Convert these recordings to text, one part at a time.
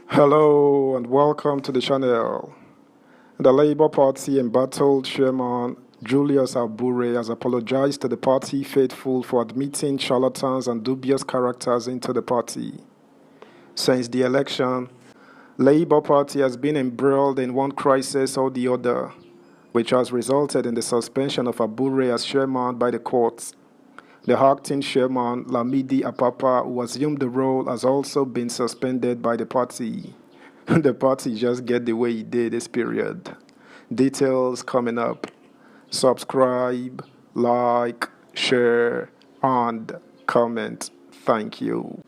Hello and welcome to the channel. The Labour Party embattled Chairman Julius Abure has apologized to the party faithful for admitting charlatans and dubious characters into the party. Since the election, Labour Party has been embroiled in one crisis or the other, which has resulted in the suspension of Abure as chairman by the courts. The acting chairman, Lamidi Apapa, who assumed the role, has also been suspended by the party. The party just get the way it did this period. Details coming up. Subscribe, like, share, and comment. Thank you.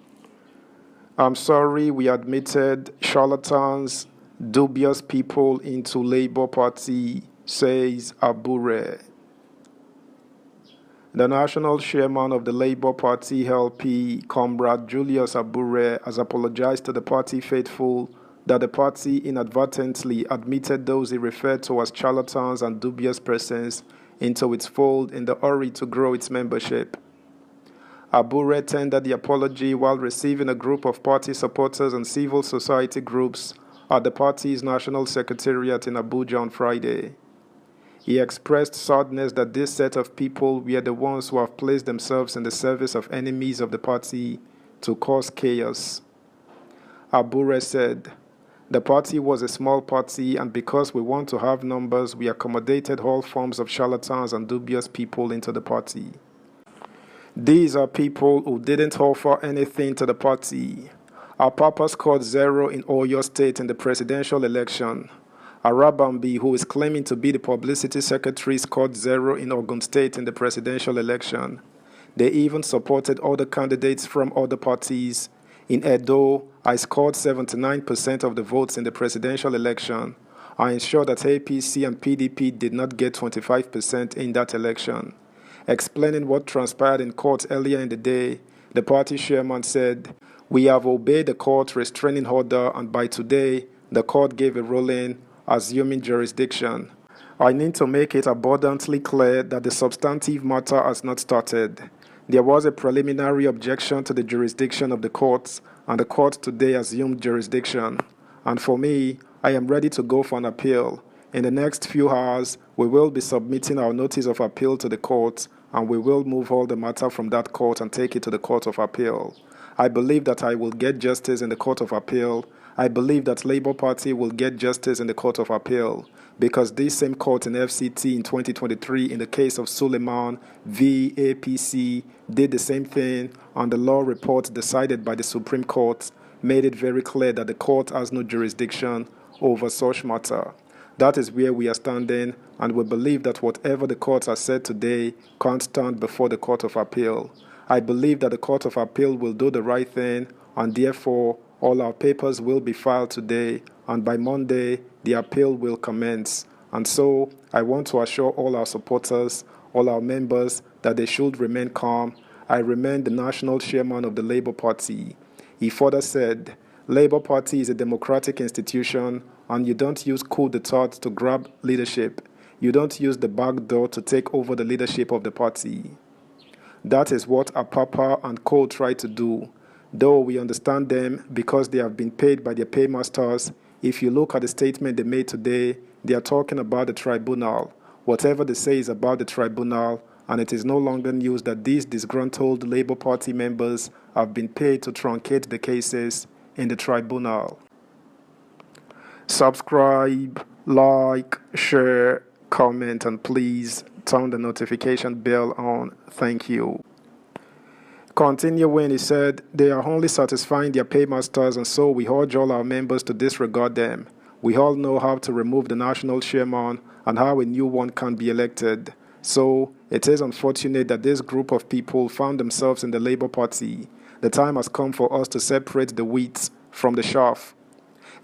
I'm sorry we admitted charlatans, dubious people into Labour Party, says Abure. The national chairman of the Labour Party LP, Comrade Julius Abure, has apologized to the party faithful that the party inadvertently admitted those he referred to as charlatans and dubious persons into its fold in the hurry to grow its membership. Abure tendered the apology while receiving a group of party supporters and civil society groups at the party's national secretariat in Abuja on Friday. He expressed sadness that this set of people were the ones who have placed themselves in the service of enemies of the party to cause chaos. Abure said, "The party was a small party, and because we want to have numbers, we accommodated all forms of charlatans and dubious people into the party. These are people who didn't offer anything to the party. Our papa scored 0 in Oyo State in the presidential election. Arabambi, who is claiming to be the publicity secretary, scored 0 in Ogun State in the presidential election. They even supported other candidates from other parties. In Edo, I scored 79% of the votes in the presidential election. I ensured that APC and PDP did not get 25% in that election." Explaining what transpired in court earlier in the day, the party chairman said, "We have obeyed the court restraining order, and by today, the court gave a ruling assuming jurisdiction. I need to make it abundantly clear that the substantive matter has not started. There was a preliminary objection to the jurisdiction of the courts, and the court today assumed jurisdiction. And for me, I am ready to go for an appeal. In the next few hours, we will be submitting our notice of appeal to the court, and we will move all the matter from that court and take it to the Court of Appeal. I believe that I will get justice in the Court of Appeal. I believe that Labour Party will get justice in the Court of Appeal, because this same court in FCT in 2023 in the case of Suleiman v. APC did the same thing, and the law report decided by the Supreme Court made it very clear that the court has no jurisdiction over such matter. That is where we are standing, and we believe that whatever the courts have said today can't stand before the Court of Appeal. I believe that the Court of Appeal will do the right thing, and therefore all our papers will be filed today, and by Monday the appeal will commence. And so I want to assure all our supporters, all our members, that they should remain calm. I remain the national chairman of the Labour Party." He further said, "Labour Party is a democratic institution, and you don't use coup d'etat to grab leadership. You don't use the back door to take over the leadership of the party." That is what Apapa and co try to do. Though we understand them because they have been paid by their paymasters, if you look at the statement they made today, they are talking about the tribunal. Whatever they say is about the tribunal, and it is no longer news that these disgruntled Labour Party members have been paid to truncate the cases in the tribunal. Subscribe, like, share, comment, and please turn the notification bell on. Thank you. Continuing, he said, "They are only satisfying their paymasters, and so we urge all our members to disregard them. We all know how to remove the national chairman and how a new one can be elected. So it is unfortunate that this group of people found themselves in the Labour Party. The time has come for us to separate the wheat from the chaff.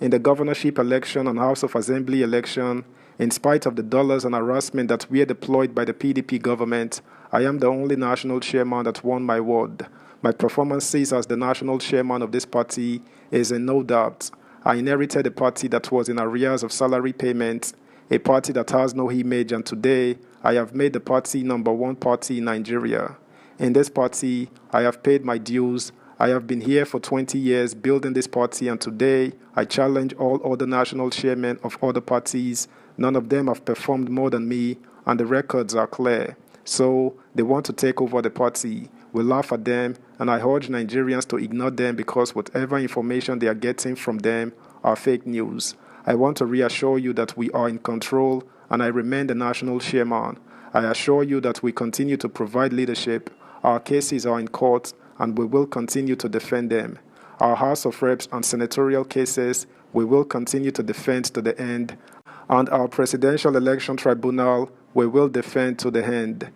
In the governorship election and House of Assembly election, in spite of the dollars and harassment that were deployed by the PDP government, I am the only national chairman that won my ward. My performances as the national chairman of this party is in no doubt. I inherited a party that was in arrears of salary payments, a party that has no image, and today I have made the party number one party in Nigeria. In this party, I have paid my dues. I have been here for 20 years building this party, and today I challenge all other national chairmen of other parties. None of them have performed more than me, and the records are clear. So they want to take over the party. We laugh at them, and I urge Nigerians to ignore them because whatever information they are getting from them are fake news. I want to reassure you that we are in control, and I remain the national chairman. I assure you that we continue to provide leadership. Our cases are in court, and we will continue to defend them. Our House of Reps and senatorial cases, we will continue to defend to the end. And our Presidential Election Tribunal, we will defend to the end.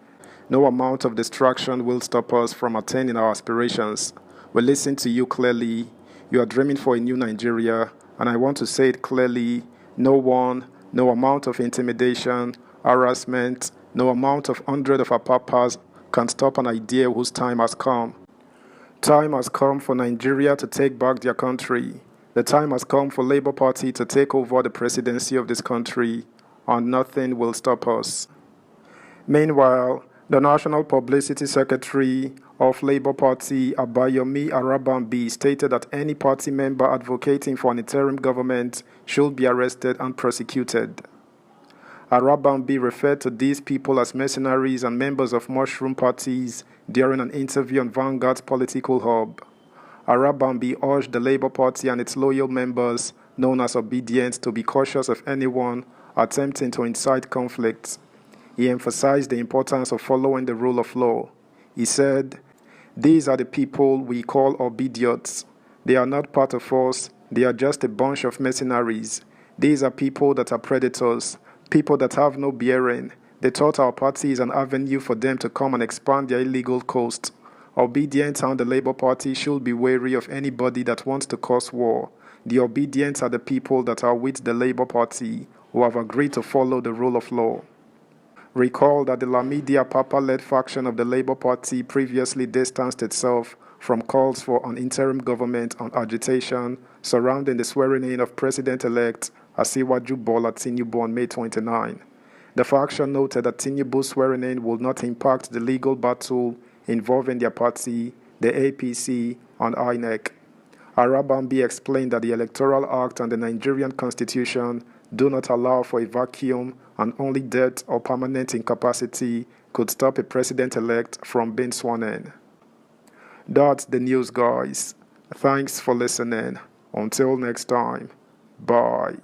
No amount of distraction will stop us from attaining our aspirations. We listen to you clearly. You are dreaming for a new Nigeria, and I want to say it clearly. No one, no amount of intimidation, harassment, no amount of 100 of our papas can stop an idea whose time has come. Time has come for Nigeria to take back their country. The time has come for Labour Party to take over the presidency of this country, and nothing will stop us. Meanwhile, the National Publicity Secretary of Labour Party, Abayomi Arabambi, stated that any party member advocating for an interim government should be arrested and prosecuted. Arabambi referred to these people as mercenaries and members of mushroom parties during an interview on Vanguard's Political Hub. Arabambi urged the Labour Party and its loyal members, known as obedience, to be cautious of anyone attempting to incite conflict. He emphasized the importance of following the rule of law. He said, "These are the people we call obediots. They are not part of us. They are just a bunch of mercenaries. These are people that are predators, people that have no bearing. They thought our party is an avenue for them to come and expand their illegal coast. Obedient and the Labour Party should be wary of anybody that wants to cause war. The obedient are the people that are with the Labour Party, who have agreed to follow the rule of law." Recall that the Lamidia Papa-led faction of the Labour Party previously distanced itself from calls for an interim government and agitation surrounding the swearing-in of President-elect Asiwaju Bola Tinubu on May 29. The faction noted that Tinubu's swearing-in would not impact the legal battle involving their party, the APC, and INEC. Arabambi explained that the Electoral Act and the Nigerian Constitution do not allow for a vacuum, and only death or permanent incapacity could stop a president-elect from being sworn in. That's the news, guys. Thanks for listening. Until next time, bye.